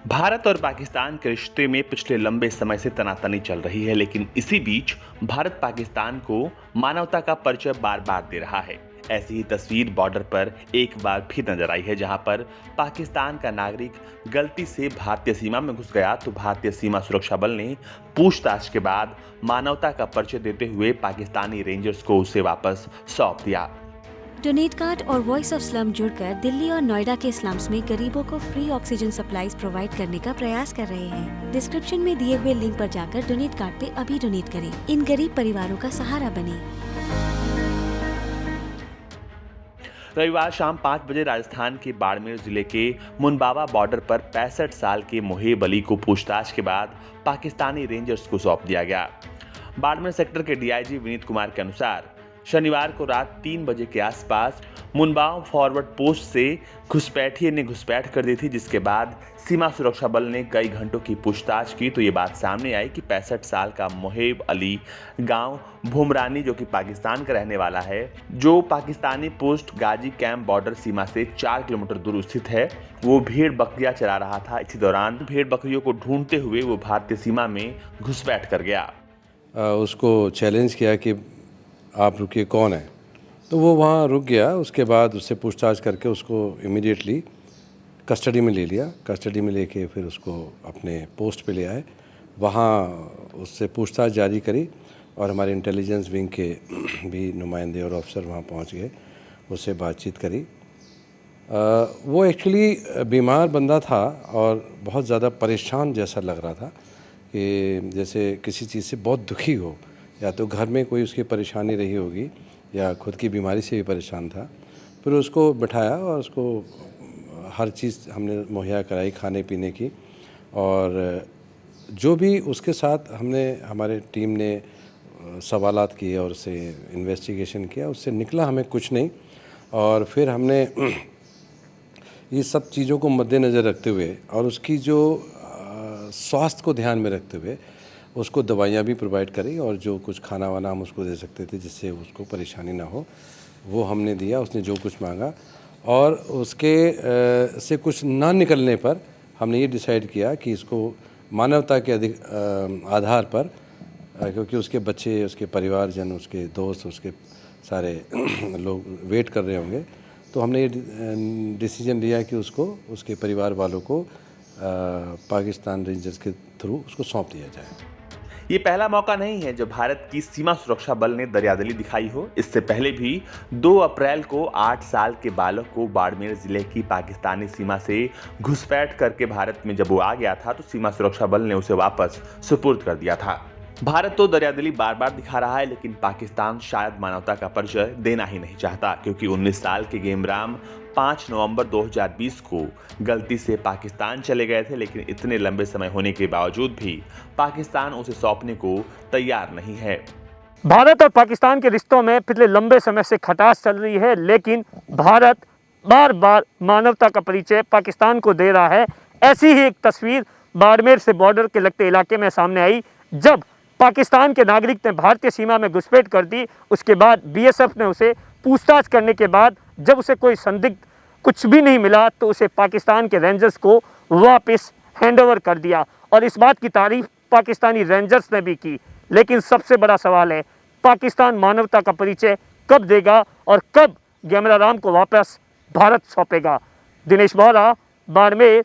भारत और पाकिस्तान के रिश्ते में पिछले लंबे समय से तनातनी चल रही है, लेकिन इसी बीच भारत पाकिस्तान को मानवता का परिचय बार बार दे रहा है। ऐसी ही तस्वीर बॉर्डर पर एक बार फिर नजर आई है, जहां पर पाकिस्तान का नागरिक गलती से भारतीय सीमा में घुस गया तो भारतीय सीमा सुरक्षा बल ने पूछताछ के बाद मानवता का परिचय देते हुए पाकिस्तानी रेंजर्स को उसे वापस सौंप दिया। डोनेट कार्ड और वॉइस ऑफ स्लम जुड़कर दिल्ली और नोएडा के स्लम्स में गरीबों को फ्री ऑक्सीजन सप्लाईज प्रोवाइड करने का प्रयास कर रहे हैं। डिस्क्रिप्शन में दिए हुए लिंक पर जाकर डोनेट कार्ड पे अभी डोनेट करें। इन गरीब परिवारों का सहारा बने। रविवार शाम 5 बजे राजस्थान के बाड़मेर जिले के मुनबावा बॉर्डर पर 65 साल के मोहेब अली को पूछताछ के बाद पाकिस्तानी रेंजर्स को सौंप दिया गया। बाड़मेर सेक्टर के डीआईजी विनीत कुमार के अनुसार शनिवार को रात 3 बजे के आसपास मुनबाव फॉरवर्ड पोस्ट से घुसपैठिए ने घुसपैठ कर दी थी, जिसके बाद सीमा सुरक्षा बल ने कई घंटों की पूछताछ की तो ये बात सामने आई कि 65 साल का मोहेब अली गांव भुमरानी, जो कि पाकिस्तान का रहने वाला है, जो पाकिस्तानी पोस्ट गाजी कैंप बॉर्डर सीमा से 4 किलोमीटर दूर स्थित है, वो भेड़ बकरियां चरा रहा था। इसी दौरान भेड़ बकरियों को ढूंढते हुए वो भारतीय सीमा में घुसपैठ कर गया। उसको चैलेंज किया कि आप रुकिए, कौन है, तो वो वहाँ रुक गया। उसके बाद उससे पूछताछ करके उसको इमीडिएटली कस्टडी में ले लिया। कस्टडी में लेके फिर उसको अपने पोस्ट पे ले आए। वहाँ उससे पूछताछ जारी करी और हमारे इंटेलिजेंस विंग के भी नुमाइंदे और अफसर वहाँ पहुँच गए, उससे बातचीत करी। वो एक्चुअली बीमार बंदा था और बहुत ज़्यादा परेशान जैसा लग रहा था कि जैसे किसी चीज़ से बहुत दुखी हो, या तो घर में कोई उसकी परेशानी रही होगी या खुद की बीमारी से भी परेशान था। फिर उसको बिठाया और उसको हर चीज़ हमने मुहैया कराई खाने पीने की, और जो भी उसके साथ हमने हमारे टीम ने सवालात किए और उससे इन्वेस्टिगेशन किया, उससे निकला हमें कुछ नहीं। और फिर हमने ये सब चीज़ों को मद्देनज़र रखते हुए और उसकी जो स्वास्थ्य को ध्यान में रखते हुए उसको दवाइयाँ भी प्रोवाइड करी, और जो कुछ खाना वाना हम उसको दे सकते थे जिससे उसको परेशानी ना हो, वो हमने दिया। उसने जो कुछ मांगा, और उसके से कुछ ना निकलने पर हमने ये डिसाइड किया कि इसको मानवता के आधार पर, क्योंकि उसके बच्चे, उसके परिवारजन, उसके दोस्त, उसके सारे लोग वेट कर रहे होंगे, तो हमने ये डिसीजन लिया कि उसको, उसके परिवार वालों को पाकिस्तान रेंजर्स के थ्रू उसको सौंप दिया जाए। ये पहला मौका नहीं है जब भारत की सीमा सुरक्षा बल ने दरियादिली दिखाई हो। इससे पहले भी 2 अप्रैल को 8 साल के बालक को बाड़मेर जिले की पाकिस्तानी सीमा से घुसपैठ करके भारत में जब वो आ गया था तो सीमा सुरक्षा बल ने उसे वापस सुपुर्द कर दिया था। भारत तो दरियादिली बार बार दिखा रहा है, लेकिन पाकिस्तान शायद मानवता का परिचय देना ही नहीं चाहता, क्योंकि 19 साल के गेमराम 5 नवंबर 2020 को गलती से पाकिस्तान चले गए थे, लेकिन इतने लंबे समय होने के बावजूद भी पाकिस्तान उसे सौंपने को तैयार नहीं है। भारत और पाकिस्तान के रिश्तों में पिछले लंबे समय से खटास चल रही है, लेकिन भारत बार बार मानवता का परिचय पाकिस्तान को दे रहा है। ऐसी ही एक तस्वीर बाड़मेर से बॉर्डर के लगते इलाके में सामने आई, जब पाकिस्तान के नागरिक ने भारतीय सीमा में घुसपैठ कर दी। उसके बाद बीएसएफ ने उसे पूछताछ करने के बाद जब उसे कोई संदिग्ध कुछ भी नहीं मिला तो उसे पाकिस्तान के रेंजर्स को वापस हैंडओवर कर दिया, और इस बात की तारीफ पाकिस्तानी रेंजर्स ने भी की। लेकिन सबसे बड़ा सवाल है, पाकिस्तान मानवता का परिचय कब देगा और कब गेमरा राम को वापस भारत सौंपेगा। दिनेश बोहरा, बाड़मेर,